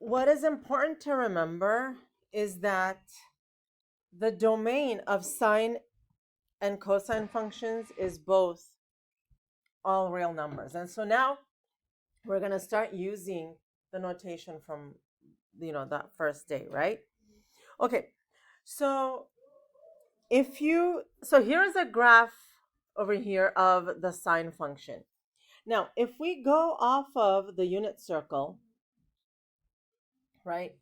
what is important to remember is that the domain of sine and cosine functions is both all real numbers. And so now we're going to start using the notation from, that first day, right? Okay, so here's a graph over here of the sine function. Now, if we go off of the unit circle, right,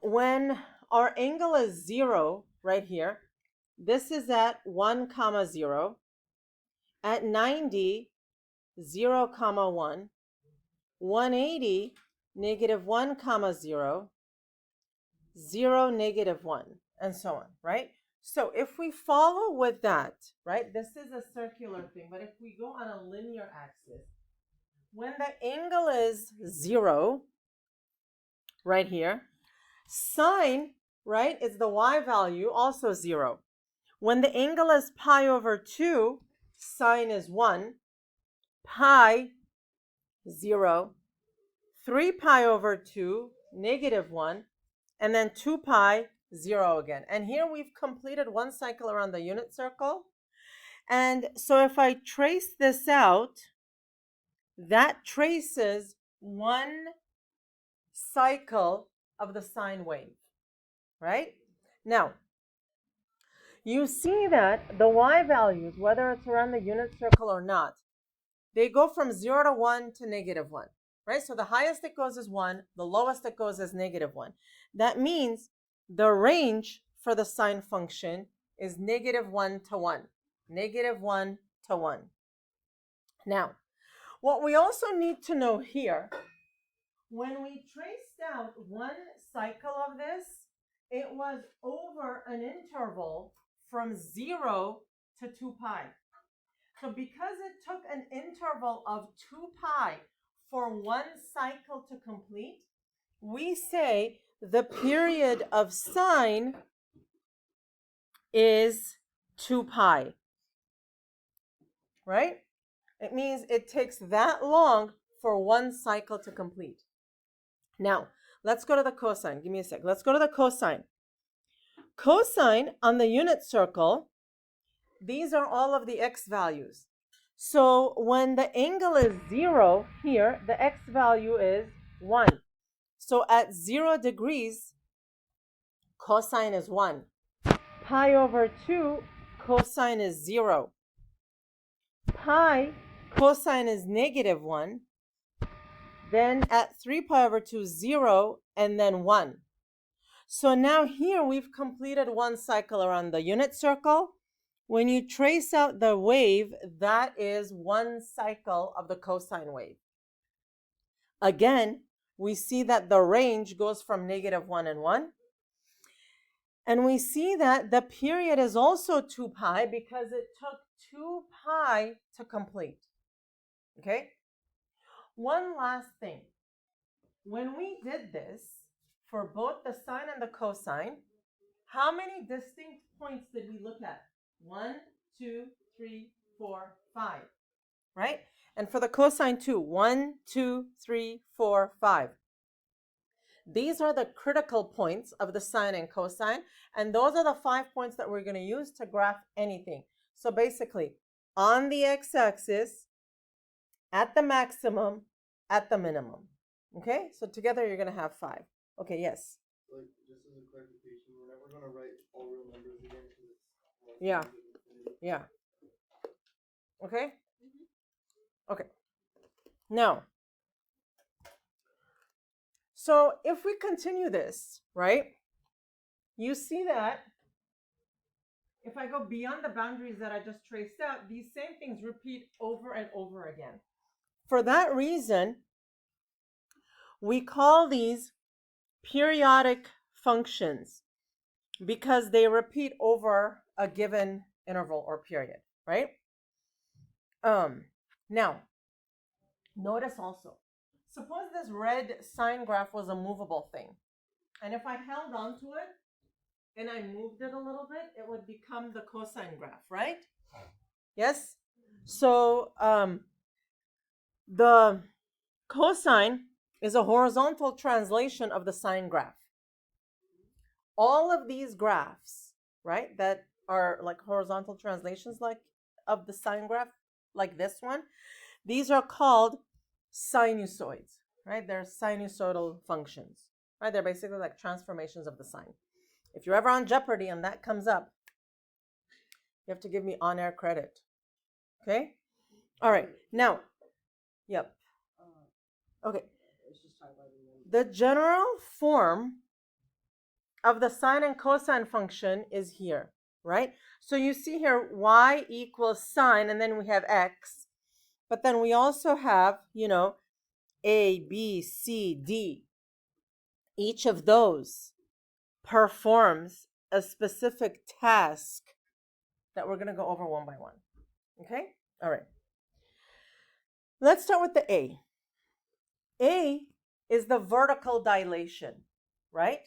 when our angle is 0 right here, this is at 1, 0, at 90, 0, 1, 180, negative 1, 0, 0, negative 1, and so on, right? So if we follow with that, right, this is a circular thing, but if we go on a linear axis, when the angle is 0, right here, sine, right, is the y value, also 0. When the angle is pi over 2, sine is 1, pi, 0, 3 pi over 2, negative 1, and then 2 pi, 0 again. And here we've completed one cycle around the unit circle. And so if I trace this out, that traces one cycle of the sine wave, right? Now, you see that the y values, whether it's around the unit circle or not, they go from 0 to 1 to negative 1, right? So the highest it goes is 1, the lowest it goes is negative 1. That means the range for the sine function is negative 1 to 1, negative 1 to 1. Now, what we also need to know here, when we traced out one cycle of this, it was over an interval from 0 to 2 pi. So because it took an interval of 2 pi for one cycle to complete, we say the period of sine is 2 pi, right? It means it takes that long for one cycle to complete. Now, let's go to the cosine. Give me a sec. Let's go to the cosine. Cosine on the unit circle, these are all of the x values. So when the angle is 0 here, the x value is 1. So at 0 degrees, cosine is 1. Pi over 2, cosine is 0. Pi, cosine is negative 1. Then at 3 pi over 2, 0, and then 1. So now here we've completed one cycle around the unit circle. When you trace out the wave, that is one cycle of the cosine wave. Again, we see that the range goes from negative 1 and 1. And we see that the period is also 2 pi because it took 2 pi to complete. Okay? One last thing. When we did this for both the sine and the cosine, how many distinct points did we look at? 1, 2, 3, 4, 5, right? And for the cosine too, 1, 2, 3, 4, 5. These are the critical points of the sine and cosine, and those are the 5 points that we're going to use to graph anything. So basically, on the x-axis, at the maximum, at the minimum. Okay? So together you're going to have 5. Okay, yes? Like, just as a clarification, we're never going to write all real numbers again. Yeah. Yeah. Okay? Okay. Now, so if we continue this, right, you see that if I go beyond the boundaries that I just traced out, these same things repeat over and over again. For that reason, we call these periodic functions because they repeat over a given interval or period, right? Now, notice also, suppose this red sine graph was a movable thing. And if I held on to it and I moved it a little bit, it would become the cosine graph, right? Yes? So the cosine is a horizontal translation of the sine graph. All of these graphs, right, that are like horizontal translations like of the sine graph, like this one, these are called sinusoids, right? They're sinusoidal functions, right? They're basically like transformations of the sine. If you're ever on Jeopardy and that comes up, you have to give me on-air credit. Okay? All right. Now, yep. Okay. The general form of the sine and cosine function is here, right? So you see here y equals sine, and then we have x. But then we also have, A, B, C, D. Each of those performs a specific task that we're going to go over one by one. Okay? All right. Let's start with the A. A is the vertical dilation, right?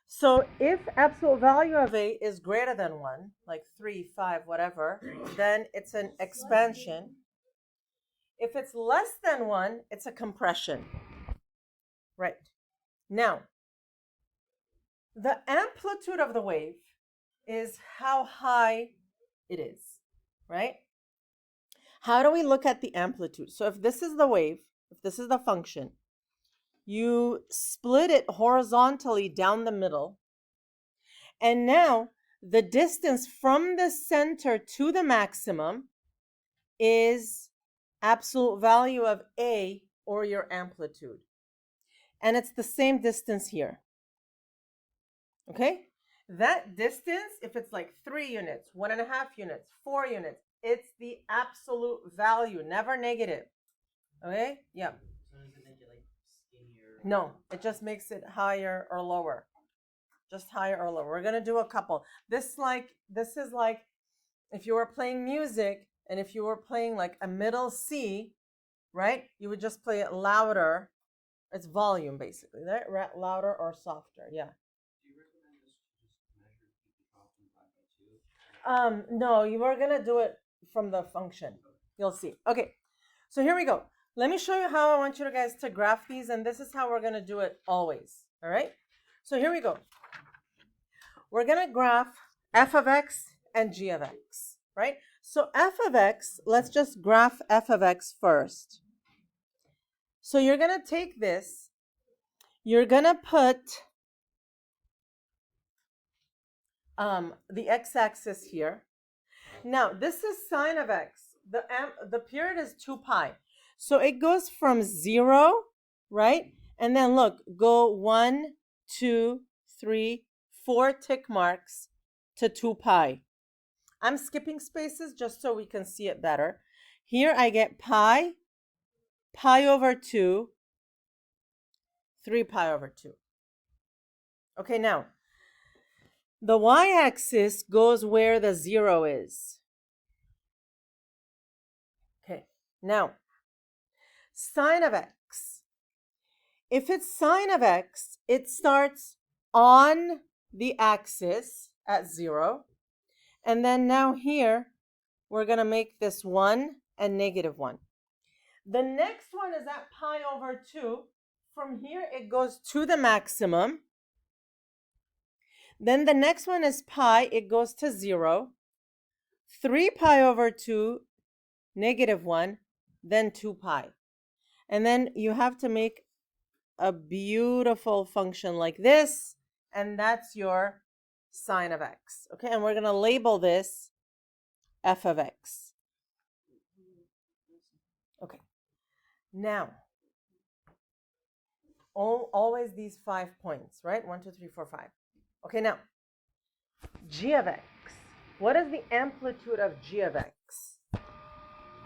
So if absolute value of A is greater than 1, like 3, 5, whatever, then it's an expansion. If it's less than 1, it's a compression. Right. Now, the amplitude of the wave is how high it is, right? How do we look at the amplitude? So if this is the wave, if this is the function, you split it horizontally down the middle. And now the distance from the center to the maximum is absolute value of A, or your amplitude. And it's the same distance here. Okay? That distance, if it's like 3 units, 1.5 units, 4 units, it's the absolute value, never negative. Okay? Yeah. So does it make it like skinnier? No, it just makes it higher or lower. Just higher or lower. We're gonna do a couple. This is like if you were playing music and if you were playing like a middle C, right? You would just play it louder. It's volume basically, right? Louder or softer. Yeah. Do you recommend us to just measure the drop from 5 by 2? No, you are gonna do it from the function. You'll see. Okay, so here we go. Let me show you how I want you guys to graph these, and this is how we're gonna do it always. All right. So here we go. We're gonna graph f of x and g of x, right? So f of x, let's just graph f of x first. So you're gonna take this, you're gonna put the x-axis here. Now this is sine of x. The period is 2 pi. So it goes from 0, right? And then look, go 1, 2, 3, 4 tick marks to 2 pi. I'm skipping spaces just so we can see it better. Here I get pi over 2, 3 pi over 2. Okay, now the y-axis goes where the 0 is. Okay, now sine of x. If it's sine of x, it starts on the axis at 0. And then now here, we're going to make this 1 and negative 1. The next one is at pi over 2. From here, it goes to the maximum. Then the next one is pi. It goes to 0. 3 pi over 2, negative 1, then 2 pi. And then you have to make a beautiful function like this, and that's your sine of x. Okay, and we're going to label this f of x. Okay, now, always these 5 points, right? 1, 2, 3, 4, 5. Okay, now, g of x. What is the amplitude of g of x?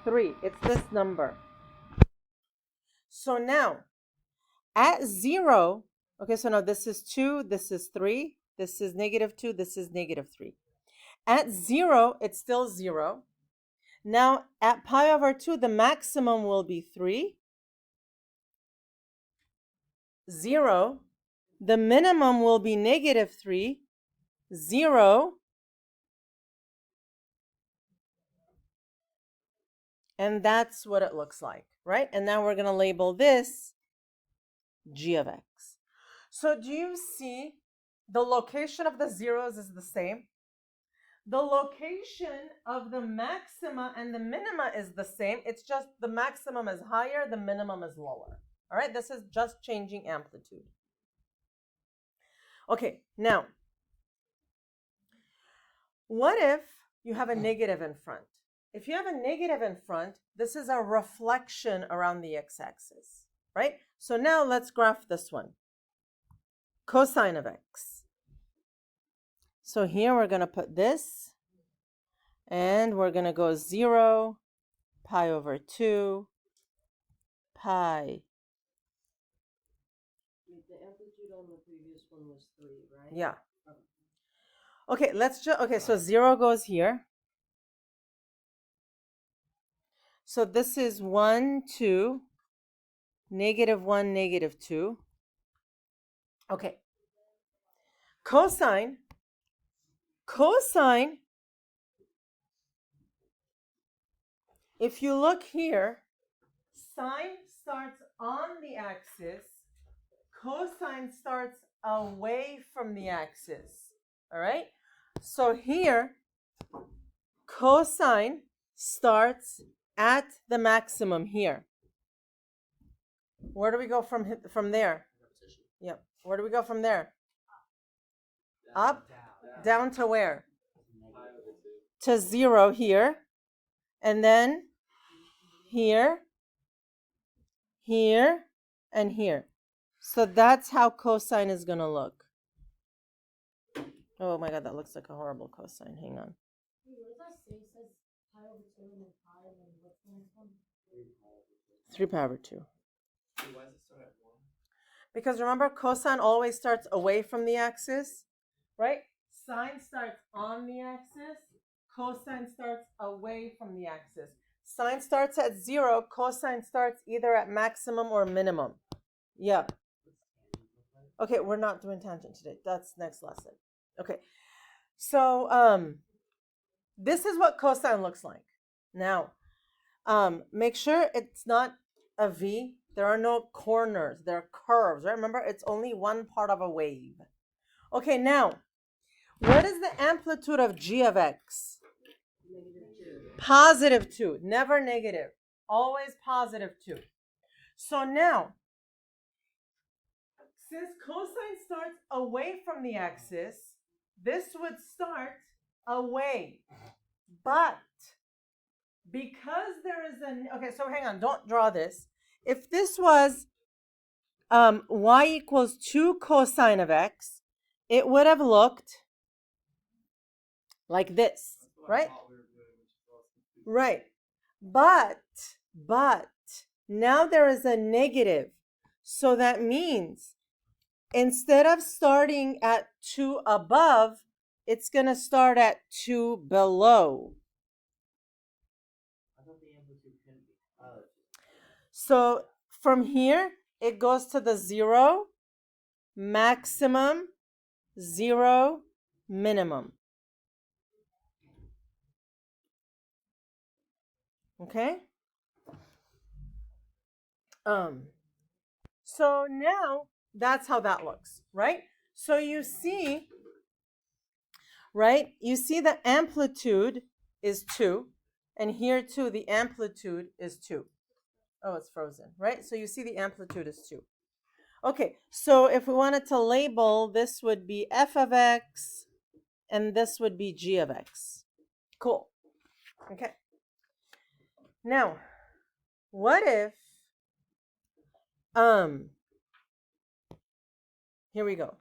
3. It's this number. So now, at 0, okay, so now this is 2, this is 3, this is negative 2, this is negative 3. At 0, it's still 0. Now, at pi over 2, the maximum will be 3. 0. The minimum will be negative 3. 0. And that's what it looks like, right? And now we're going to label this g of x. So do you see the location of the zeros is the same? The location of the maxima and the minima is the same. It's just the maximum is higher, the minimum is lower. All right, this is just changing amplitude. Okay, now, what if you have a negative in front? If you have a negative in front, this is a reflection around the x-axis, right? So now let's graph this one. Cosine of x. So here we're going to put this, and we're going to go 0, pi over 2, pi. The amplitude on the previous one was 3, right? Yeah. Okay, okay, so 0 goes here. So this is 1, 2, negative 1, negative 2. Okay. Cosine, if you look here, sine starts on the axis, cosine starts away from the axis. All right? So here, cosine starts at the maximum here. Where do we go from there? Yep. Where do we go from there? Up, down to where? To 0 here. And then here, here, and here. So that's how cosine is going to look. Oh my God, that looks like a horrible cosine. Hang on. What does that say? It says pi over 2 and then pi, and then what's the next one? 3 pi over 2. Why does it start at 1? Because remember, cosine always starts away from the axis, right? Sine starts on the axis, cosine starts away from the axis. Sine starts at 0, cosine starts either at maximum or minimum. Yeah. Okay, we're not doing tangent today. That's next lesson. Okay. So this is what cosine looks like. Now, make sure it's not a V. There are no corners. There are curves, right? Remember, it's only one part of a wave. Okay, now, what is the amplitude of g of x? Positive 2. Never negative. Always positive 2. So now, since cosine starts away from the axis, this would start away. But because there is okay, so hang on, don't draw this. If this was y equals 2 cosine of x, it would have looked like this, right? Right. But now there is a negative. So that means instead of starting at 2 above, it's going to start at 2 below. I thought the amplitude couldn't be. So from here, it goes to the 0, maximum, 0, minimum. Okay? So now that's how that looks, right? So you see, right? You see the amplitude is 2, and here too the amplitude is 2. Oh, it's frozen, right? So you see the amplitude is 2. Okay, so if we wanted to label, this would be f of x, and this would be g of x. Cool. Okay. Now, what if, here we go.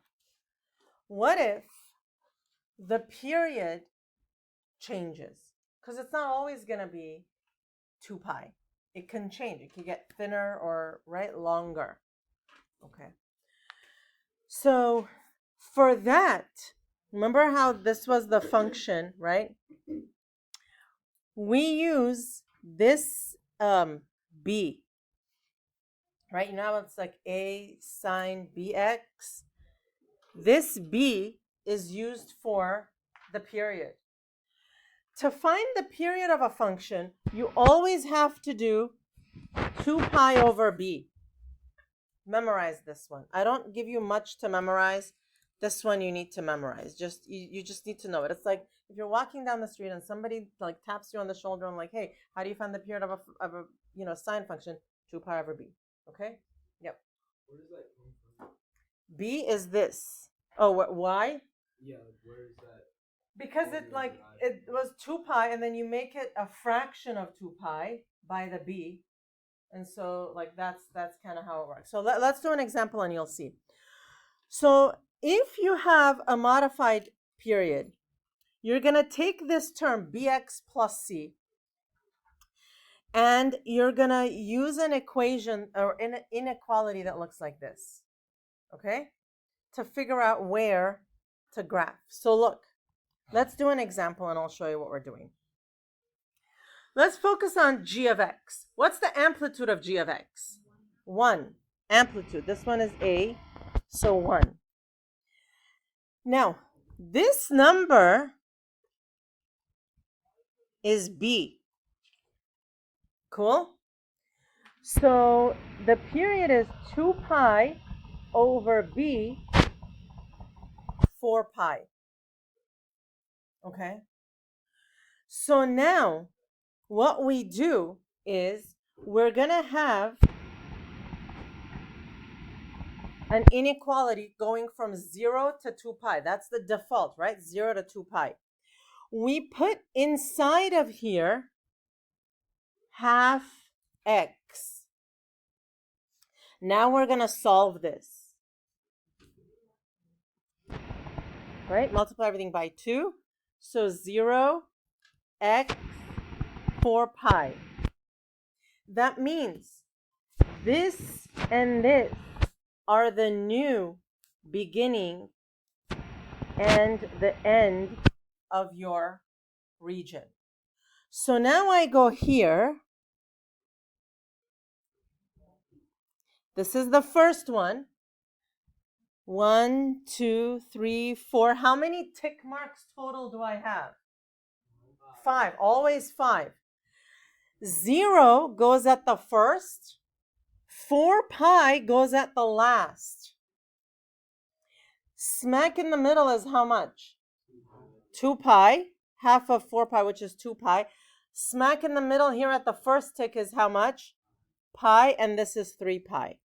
What if the period changes? Because it's not always going to be 2 pi. It can change. It can get thinner or, right, longer. Okay. So for that, remember how this was the function, right? We use this b, right? You know how it's like a sine bx? This b is used for the period. To find the period of a function, you always have to do 2 pi over b. memorize this one. I don't give you much to memorize. This one you need to memorize. You just need to know it. It's like if you're walking down the street and somebody like taps you on the shoulder and like, hey, how do you find the period of a sine function? 2 pi over b. Okay? Yep. Where does that come from? B is this. Oh, why? Yeah, like where is that? Because it was 2 pi and then you make it a fraction of 2 pi by the b. And so like that's kind of how it works. So let's do an example and you'll see. So if you have a modified period, you're going to take this term bx plus c and you're going to use an equation or an inequality that looks like this. Okay? To figure out where to graph. So look, let's do an example and I'll show you what we're doing. Let's focus on g of x. What's the amplitude of g of x? 1. Amplitude. This one is a, so 1. Now, this number is b. Cool? So the period is 2 pi over b, 4 pi. Okay? So now, what we do is we're going to have an inequality going from 0 to 2 pi. That's the default, right? 0 to 2 pi. We put inside of here half x. Now we're going to solve this. Right? Multiply everything by 2. So 0, x, 4 pi. That means this and this are the new beginning and the end of your region. So now I go here. This is the first one. 1, 2, 3, 4. How many tick marks total do I have? 5. Always 5. 0 goes at the first. 4 pi goes at the last. Smack in the middle is how much? 2 pi. Half of 4 pi, which is 2 pi. Smack in the middle here at the first tick is how much? Pi, and this is 3 pi.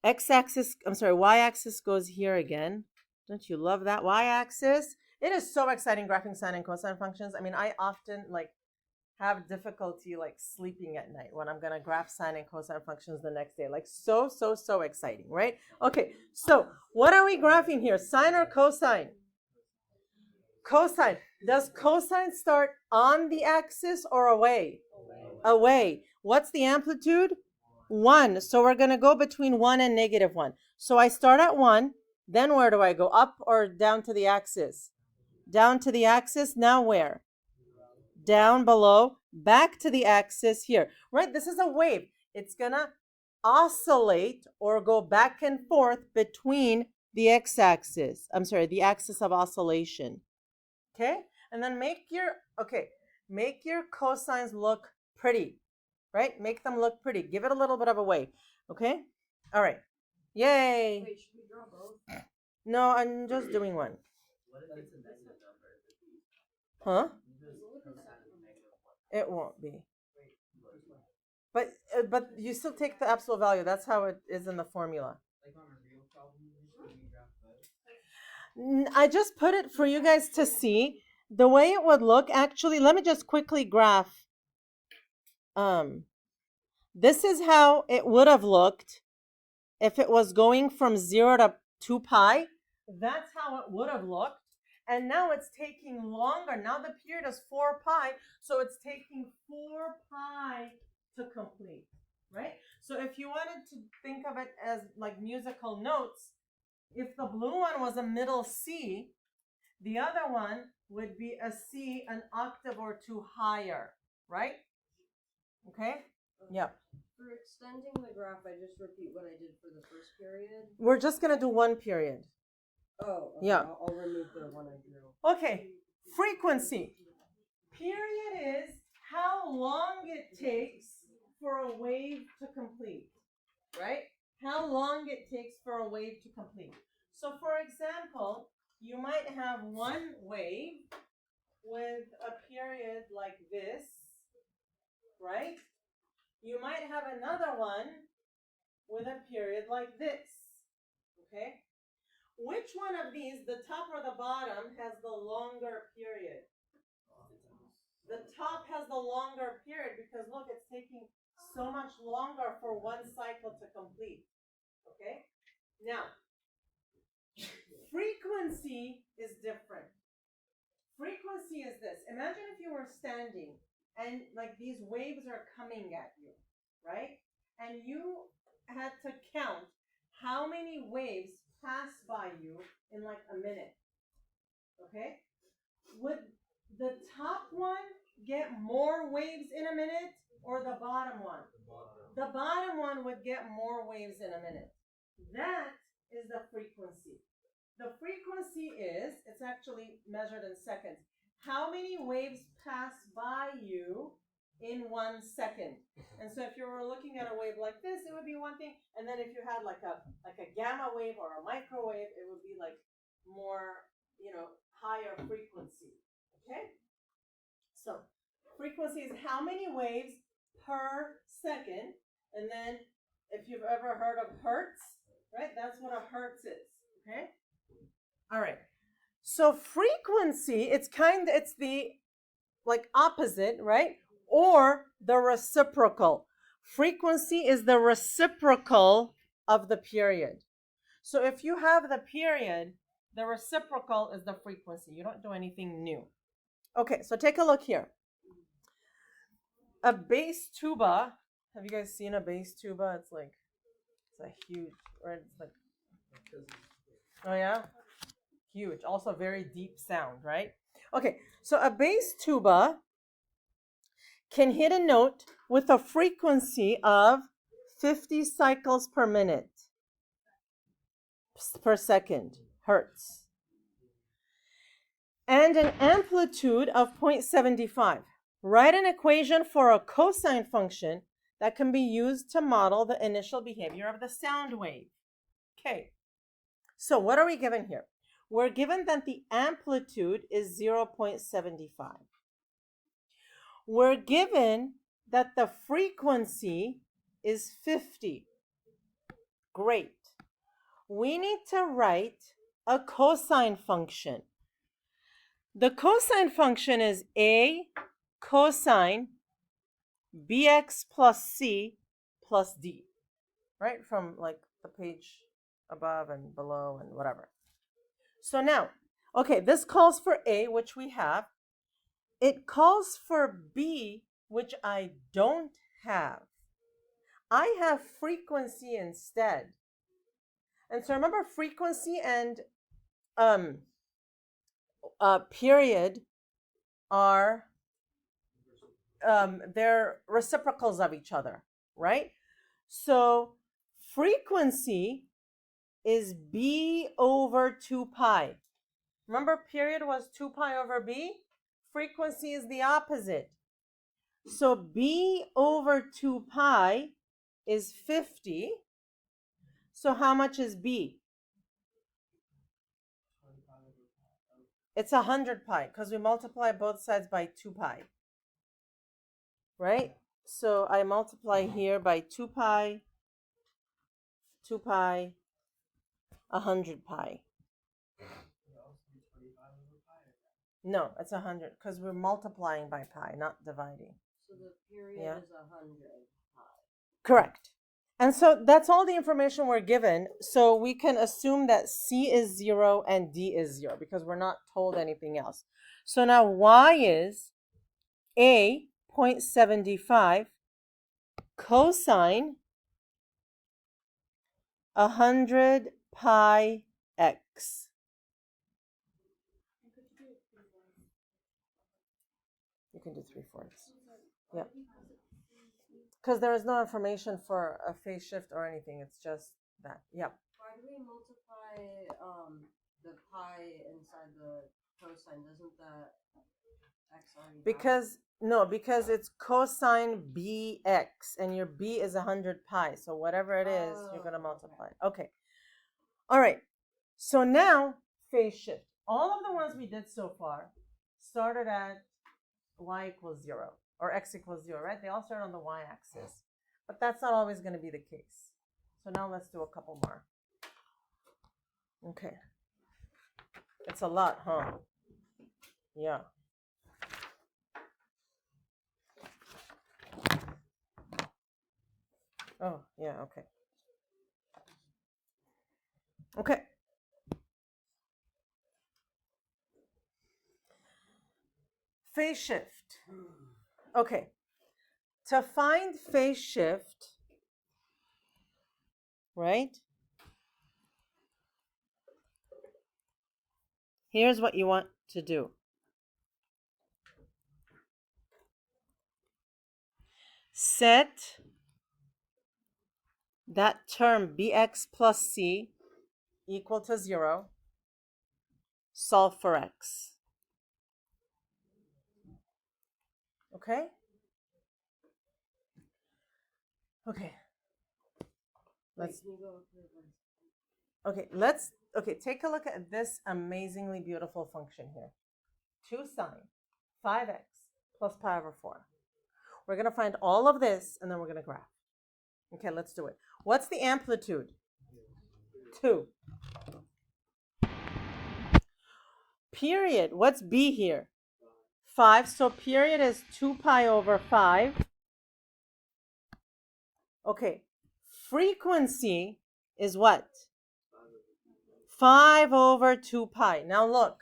Y-axis goes here again. Don't you love that y-axis? It is so exciting graphing sine and cosine functions. I mean, I often have difficulty sleeping at night when I'm gonna graph sine and cosine functions the next day. So exciting, right? Okay, so what are we graphing here? Sine or cosine? Cosine. Does cosine start on the axis or away? Away. What's the amplitude? 1. So we're going to go between 1 and -1. So I start at 1. Then where do I go? Up or down to the axis? Down to the axis. Now where? Down below. Back to the axis here. Right? This is a wave. It's going to oscillate or go back and forth between the x-axis. The axis of oscillation. Okay? And then make your cosines look pretty. Right? Make them look pretty. Give it a little bit of a wave. Okay? All right. Yay. Wait, should we draw both? No, I'm just doing one. What if it's a negative number? Huh? Just cosine of -1. It won't be. But you still take the absolute value. That's how it is in the formula. Like on a real problem, can we graph both? I just put it for you guys to see the way it would look. Actually, let me just quickly graph. This is how it would have looked if it was going from 0 to 2 pi. That's how it would have looked. And now it's taking longer. Now the period is 4 pi, so it's taking 4 pi to complete, right? So if you wanted to think of it as like musical notes, if the blue one was a middle C, the other one would be a C an octave or 2 higher, right? Okay? Yeah. For extending the graph, I just repeat what I did for the first period. We're just going to do one period. Oh, okay. Yeah. I'll remove the one I drew. Okay. Frequency. Period is how long it takes for a wave to complete. right? How long it takes for a wave to complete. So for example, you might have one wave with a period like this, right? You might have another one with a period like this, okay? Which one of these, the top or the bottom, has the longer period? The top has the longer period because look, it's taking so much longer for one cycle to complete, okay? Now, frequency is different. Frequency is this. Imagine if you were standing and like these waves are coming at you, right? And you had to count how many waves pass by you in like a minute, okay? Would the top one get more waves in a minute or the bottom one? The bottom one would get more waves in a minute. That is the frequency. The frequency is, it's actually measured in seconds. How many waves pass by you in 1 second? And so if you were looking at a wave like this, it would be one thing. And then if you had like a gamma wave or a microwave, it would be like more, higher frequency. Okay? So frequency is how many waves per second. And then if you've ever heard of hertz, right? That's what a hertz is. Okay? All right. So frequency, it's the like opposite, right? Or the reciprocal. Frequency is the reciprocal of the period. So if you have the period, the reciprocal is the frequency. You don't do anything new. Okay, so take a look here. A bass tuba. Have you guys seen a bass tuba? It's a huge, right? It's like, oh yeah? Huge. Also very deep sound, right? Okay, so a bass tuba can hit a note with a frequency of 50 cycles per minute, per second, hertz, and an amplitude of 0.75. Write an equation for a cosine function that can be used to model the initial behavior of the sound wave. Okay, so what are we given here? We're given that the amplitude is 0.75. We're given that the frequency is 50. Great. We need to write a cosine function. The cosine function is A cosine bx plus c plus d, right? From like the page above and below and whatever. So now, okay, this calls for A, which we have. It calls for B, which I don't have. I have frequency instead. And so remember, frequency and period are they're reciprocals of each other, right? So frequency is b over 2 pi. Remember, period was 2 pi over b? Frequency is the opposite. So b over 2 pi is 50. So how much is b? It's 100 pi because we multiply both sides by 2 pi. Right? So I multiply here by 2 pi, 100 pi. No, it's 100 because we're multiplying by pi, not dividing. So the period is 100 pi. Correct. And so that's all the information we're given. So we can assume that C is 0 and D is 0 because we're not told anything else. So now Y is A 0.75 cosine 100 pi x. You can do 3/4. Yeah. Because there is no information for a phase shift or anything. It's just that. Yeah. Why do we multiply the pi inside the cosine? Doesn't that X already. Because it's cosine bx, and your b is 100 pi. So whatever it is, you're going to multiply. Okay. All right. So now phase shift. All of the ones we did so far started at y equals 0 or x equals 0, right? They all start on the y-axis. But that's not always going to be the case. So now let's do a couple more. Okay. It's a lot, huh? Yeah. Oh, yeah, okay. Okay. Phase shift. Okay. To find phase shift, right? Here's what you want to do. Set that term bx plus c equal to 0. Solve for x. Okay? Okay. Take a look at this amazingly beautiful function here. 2 sine 5x plus pi over 4. We're going to find all of this, and then we're going to graph. Okay, let's do it. What's the amplitude? 2. Period. What's b here? 5. So period is 2 pi over 5. Okay. Frequency is what? 5 over 2 pi. Now look.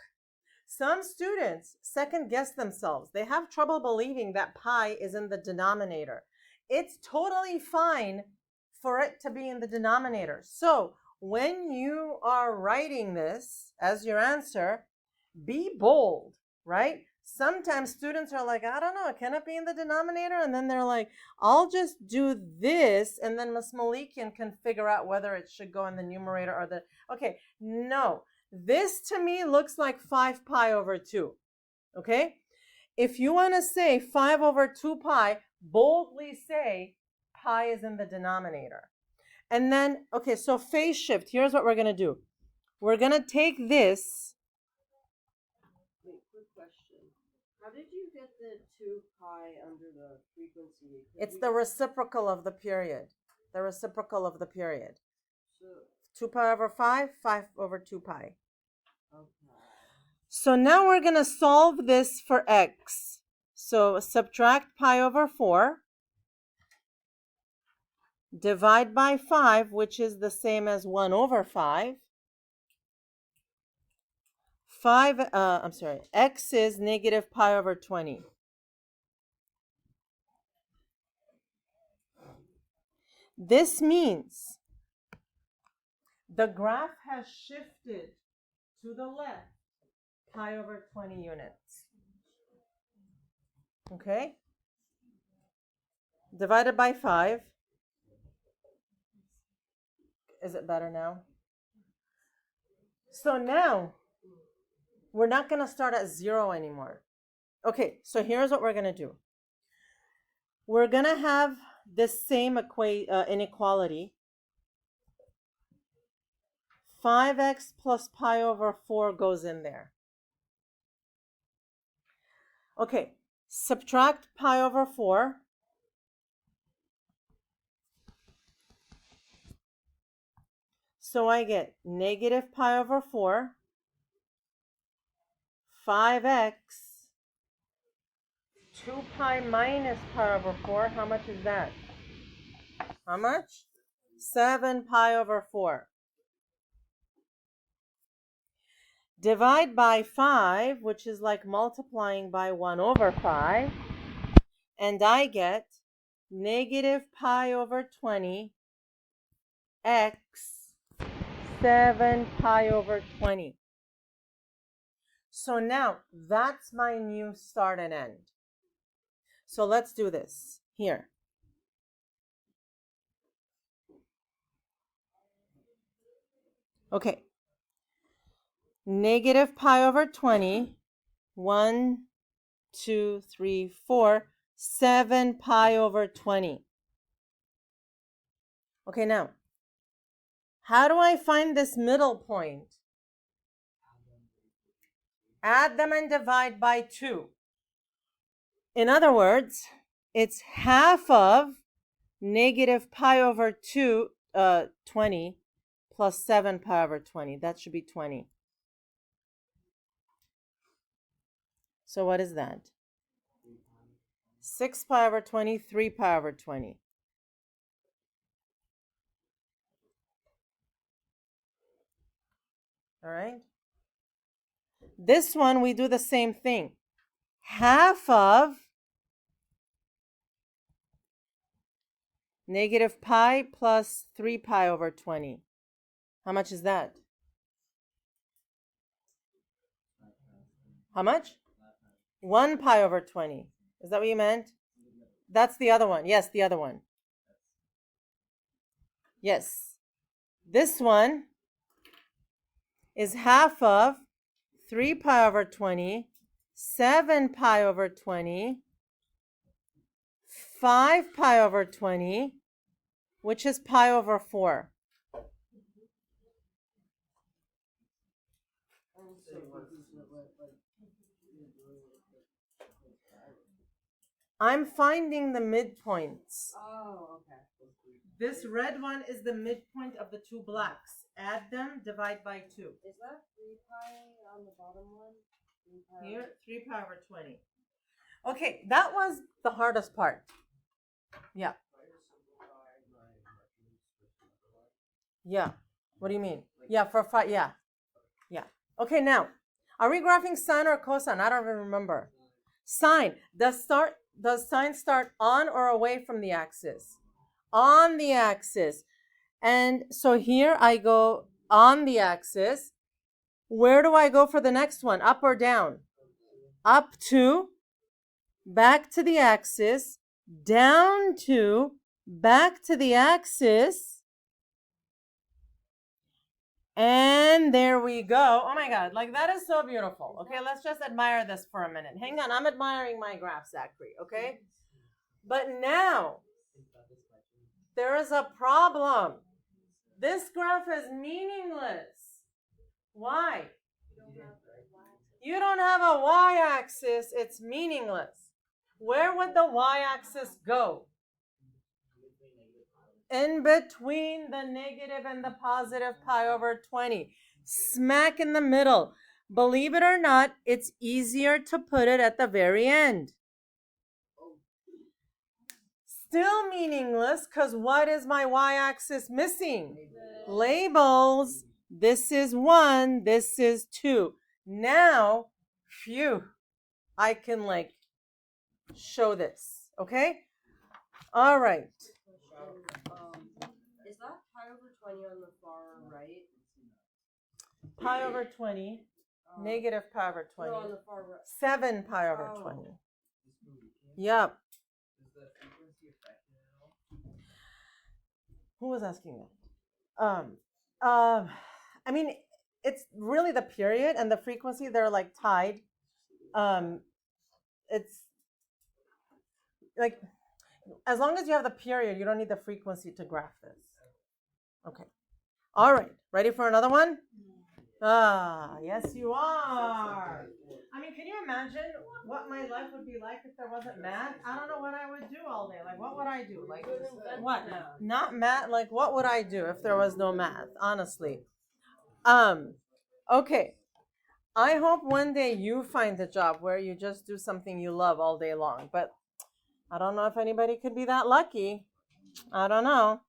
Some students second guess themselves. They have trouble believing that pi is in the denominator. It's totally fine for it to be in the denominator. So when you are writing this as your answer, be bold, right? Sometimes students are like, I don't know, can it be in the denominator? And then they're like, I'll just do this, and then Ms. Malikian can figure out whether it should go in the numerator or the... Okay, no. This to me looks like 5 pi over 2, okay? If you want to say 5 over 2 pi, boldly say pi is in the denominator. And then, okay, so phase shift, here's what we're going to do. We're going to take this. Wait, quick question. How did you get the 2 pi under the frequency? It's the reciprocal of the period. The reciprocal of the period. So, 2 pi over 5, 5 over 2 pi. okay. So now we're going to solve this for x. So subtract pi over 4. Divide by 5, which is the same as 1 over 5. X is negative pi over 20. This means the graph has shifted to the left pi over 20 units. Okay? Divided by 5. Is it better now? So now, we're not going to start at 0 anymore. Okay, so here's what we're going to do. We're going to have this same inequality. 5x plus pi over 4 goes in there. Okay, subtract pi over 4. So I get negative pi over 4, 5x, 2 pi minus pi over 4. How much is that? How much? 7 pi over 4. Divide by 5, which is like multiplying by 1 over 5. And I get negative pi over 20 x 7 pi over 20. So now that's my new start and end. So let's do this here. Okay. Negative pi over 20. 1, 2, 3, 4, 7 pi over 20. Okay, now, how do I find this middle point? Add them and divide by 2. In other words, it's half of negative pi over 20 plus 7 pi over 20. That should be 20. So what is that? 6 pi over 20, 3 pi over 20. All right? This one, we do the same thing. Half of negative pi plus 3 pi over 20. How much is that? How much? 1 pi over 20. Is that what you meant? That's the other one. Yes, the other one. Yes. This one is half of 3 pi over 20, 7 pi over 20, 5 pi over 20, which is pi over 4. I'm finding the midpoints. Oh, okay. This red one is the midpoint of the two blacks. Add them, divide by 2. Is that 3 pi on the bottom one? 3 pi Here, 3 pi over 20. Okay, that was the hardest part. Yeah. Yeah. What do you mean? Yeah, for 5. Yeah. Yeah. Okay, now, are we graphing sine or cosine? I don't even remember. Sine. Does sine start on or away from the axis? On the axis. And so here I go on the axis. Where do I go for the next one? Up or down? Up to, back to the axis, down to, back to the axis. And there we go. Oh my God, like that is so beautiful. Okay, let's just admire this for a minute. Hang on, I'm admiring my graph, Zachary, okay? But now, there is a problem. This graph is meaningless. Why? You don't have a y-axis, it's meaningless. Where would the y-axis go? In between the negative and the positive pi over 20. Smack in the middle. Believe it or not, it's easier to put it at the very end. Still meaningless, because what is my y-axis missing? Labels. This is 1, this is 2. Now, phew, I can like show this, okay? All right. Is that pi over 20 on the far right? Pi over 20, negative pi over 20, No, on the far right. 7 pi over Oh. 20. Yep. Is the frequency affected at all? Who was asking that? I mean, it's really the period and the frequency, they're like tied. It's like, as long as you have the period, you don't need the frequency to graph this. Okay. All right. Ready for another one? Ah, yes, you are. I mean, can you imagine what my life would be like if there wasn't math? I don't know what I would do all day. Like, what would I do? Like, what? Not math. Like, what would I do if there was no math? Honestly. Okay. I hope one day you find a job where you just do something you love all day long. But I don't know if anybody could be that lucky. I don't know.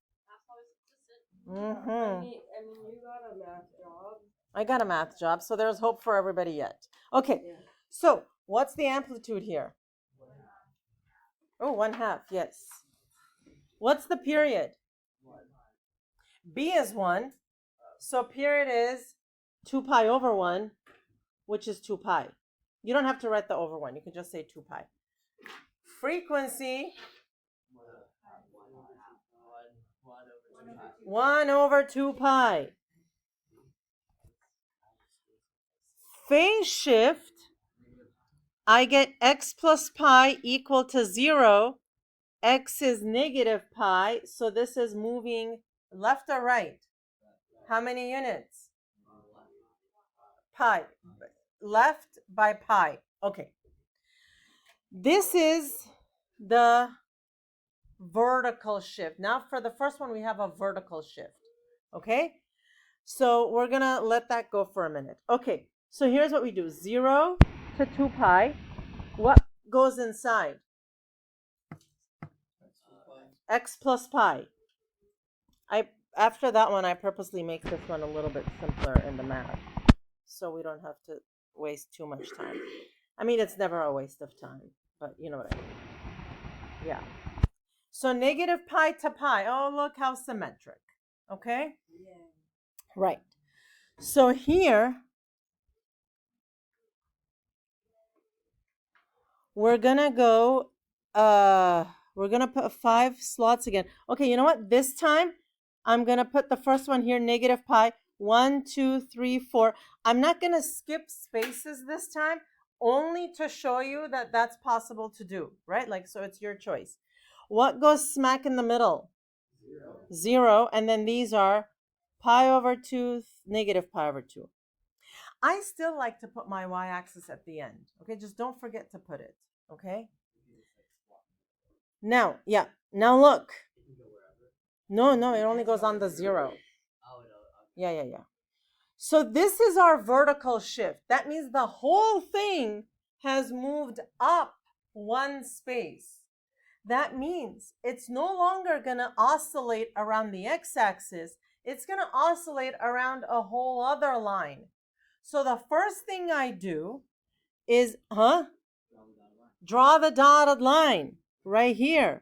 I mean, you got a math job. I got a math job, so there's hope for everybody yet. Okay, Yeah. so what's the amplitude here? Oh, 1/2, yes. What's the period? B is 1, so period is 2 pi over 1, which is 2 pi. You don't have to write the over 1, you can just say 2 pi. Frequency, 1 over 2 pi. Phase shift, I get x plus pi equal to 0. X is negative pi, so this is moving left or right? How many units? Pi. Left by pi. Okay. This is the vertical shift. Now for the first one, we have a vertical shift. Okay? So we're going to let that go for a minute. Okay. So here's what we do. 0 to 2 pi. What goes inside? X plus pi. After that one, I purposely make this one a little bit simpler in the math, so we don't have to waste too much time. I mean, it's never a waste of time, but you know what I mean. Yeah. So negative pi to pi. Oh, look how symmetric. Okay? Yeah. Right. So here, we're going to go, we're going to put 5 slots again. Okay, you know what? This time, I'm going to put the first one here, negative pi. 1, 2, 3, 4. I'm not going to skip spaces this time, only to show you that that's possible to do, right? Like, so it's your choice. What goes smack in the middle? 0. And then these are pi over 2, negative pi over 2. I still like to put my y-axis at the end. Okay, just don't forget to put it. Okay? Now, yeah. Now look. No, it only goes on the 0. Yeah. So this is our vertical shift. That means the whole thing has moved up 1 space. That means it's no longer going to oscillate around the x-axis. It's going to oscillate around a whole other line. So the first thing I do is, draw the dotted line right here.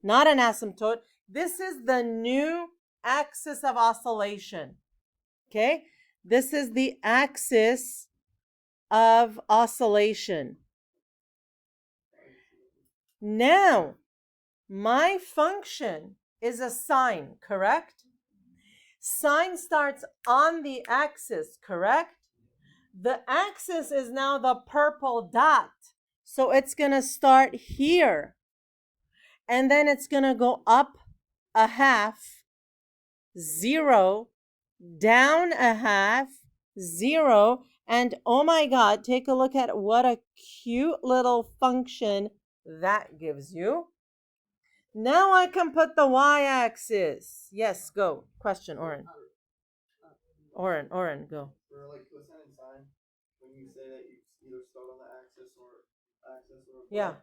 Not an asymptote. This is the new axis of oscillation. Okay? This is the axis of oscillation. Now, my function is a sine, correct? Sine starts on the axis, correct? The axis is now the purple dot. So it's going to start here. And then it's going to go up a half, 0, down a half, 0. And oh my God, take a look at what a cute little function that gives you. Now I can put the y-axis. Yes, go. Question, Oren. Oren, go. For like cosine and sine, when you say that you either start on the axis or Yeah.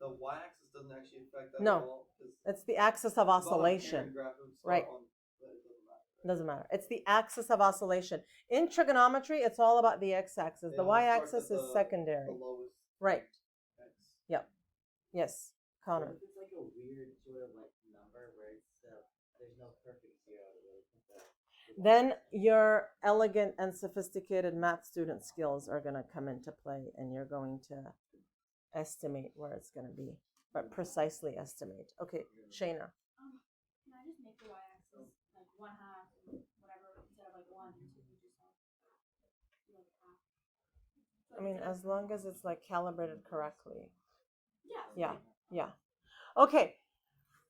the y-axis doesn't actually affect that No. at all. It's the axis of oscillation. Right. Doesn't matter. It's the axis of oscillation. In trigonometry, it's all about the x-axis. The y-axis is secondary. The lowest right. x. Yep. Yes. Connor. What if it's like a weird sort of like number where it's there's no perfect 0 to really put the Then your elegant and sophisticated math student skills are going to come into play, and you're going to estimate where it's going to be, but precisely estimate. Okay, Shayna. Can I just make the y-axis like 1/2, whatever, instead of like 1 and 2, just like half? I mean, as long as it's like calibrated correctly. Yeah. Yeah. Okay,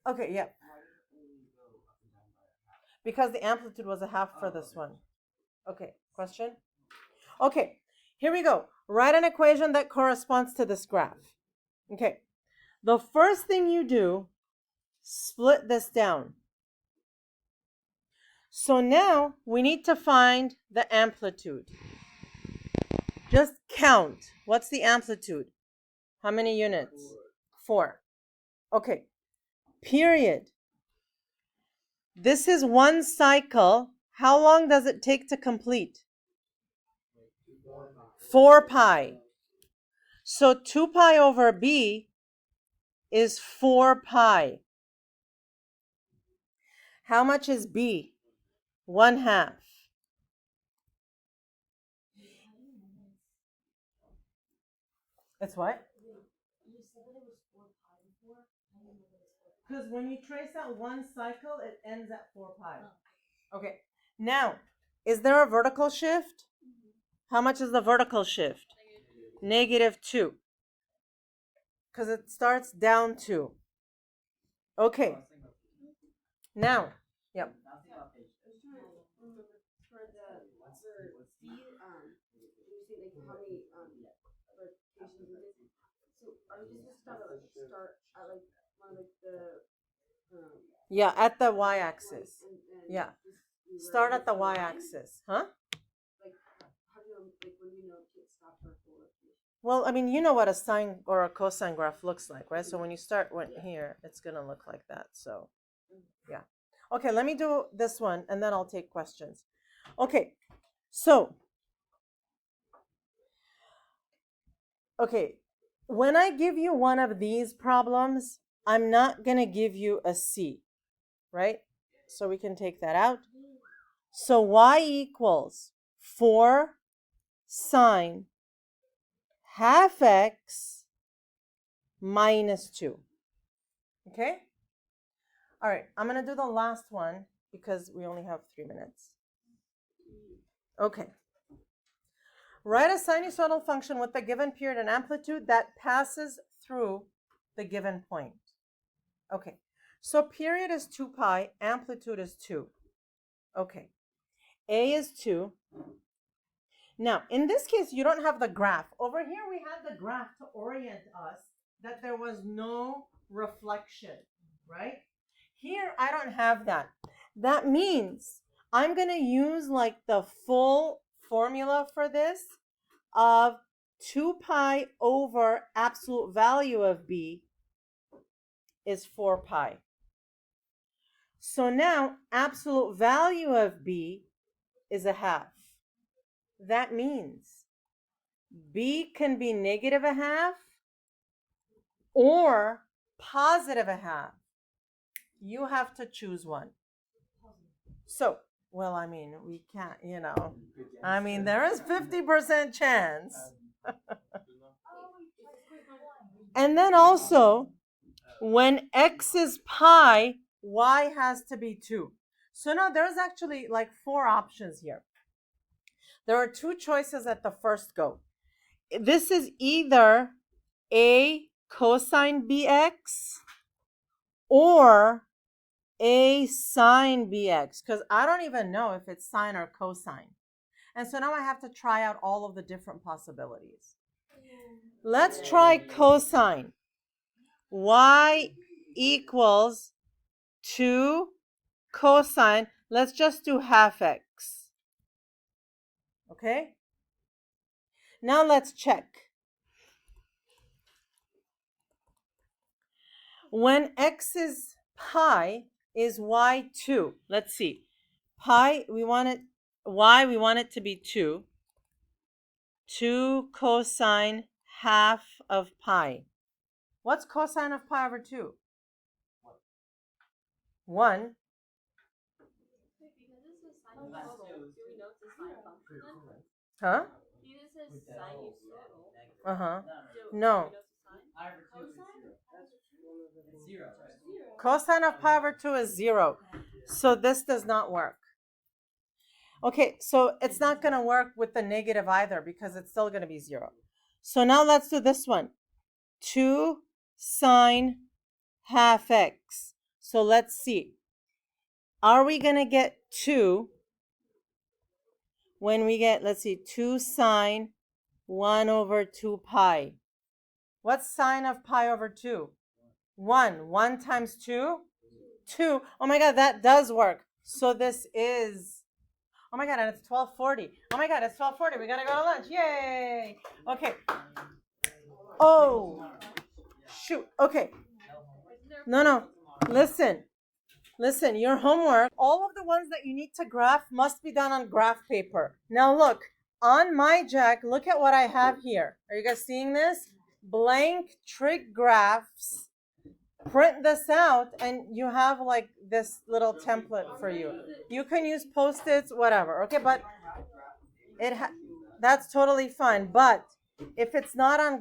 yeah. Because the amplitude was a half for this one. Okay, question? Okay, here we go. Write an equation that corresponds to this graph. Okay, the first thing you do, split this down. So now we need to find the amplitude. Just count. What's the amplitude? How many units? 4. Okay, period. This is 1 cycle. How long does it take to complete? 4 pi. So 2 pi over b is 4 pi. How much is b? 1/2. It's what? You said that it was 4 pi before. I didn't know that it was 4 pi. Because when you trace out 1 cycle, it ends at 4 pi. Okay. Now, is there a vertical shift? How much is the vertical shift? negative 2. Because it starts down 2. Okay. Now, yep. For D, when you say like how many verifications it is, so are you just gonna start at like one of like the Yeah, at the y-axis. and Yeah. just Start at the y-axis. Huh? Like how do you like when you know to stop for full rotation? Well, I mean, you know what a sine or a cosine graph looks like, right? So when you start here, it's going to look like that. So, yeah. Okay, let me do this one, and then I'll take questions. Okay, so, okay, when I give you one of these problems, I'm not going to give you a C, right? So we can take that out. So y equals 4 sine half x minus 2. Okay? All right, I'm going to do the last one because we only have 3 minutes. Okay. Write a sinusoidal function with the given period and amplitude that passes through the given point. Okay, so period is 2 pi, amplitude is 2. Okay, A is 2. Now, in this case, you don't have the graph. Over here, we had the graph to orient us that there was no reflection, right? Here, I don't have that. That means I'm going to use like the full formula for this of 2 pi over absolute value of B is 4 pi. So now absolute value of B is a half. That means B can be negative a half or positive a half. You have to choose one. So, well, I mean, we can't, you know. I mean, there is 50% chance. And then also, when x is pi, y has to be 2. So now there's actually like 4 options here. There are 2 choices at the first go. This is either a cosine bx or a sine bx, because I don't even know if it's sine or cosine. And so now I have to try out all of the different possibilities. Let's try cosine. Y equals 2 cosine. Let's just do half x. Okay? Now let's check. When x is pi, is y 2? Let's see. Pi, we want it, y, we want it to be 2. 2 cosine half of pi. What's cosine of pi over 2? 1. Wait, because this is sinusoidal, do we know it's a sine function then? Huh? Because it says sinusoidal. Uh-huh. Do No. we know it's a sine? I over 2 is 0. It's 0, right? Cosine of pi over 2 is 0. So this does not work. Okay, so it's not going to work with the negative either because it's still going to be 0. So now let's do this one. 2 sine half x. So let's see. Are we going to get 2 when we get, let's see, 2 sine 1 over 2 pi? What's sine of pi over 2? 1. 1 times 2? 2. Oh my God, that does work. So this is, oh my God, and it's 12:40. Oh my God, it's 12:40. We got to go to lunch. Yay. Okay. Oh, shoot. Okay. No. Listen, your homework, all of the ones that you need to graph must be done on graph paper. Now look, on my jack, look at what I have here. Are you guys seeing this? Blank trig graphs. Print this out and you have like this little template for you. You can use Post-its, whatever. Okay, but that's totally fine. But if it's not on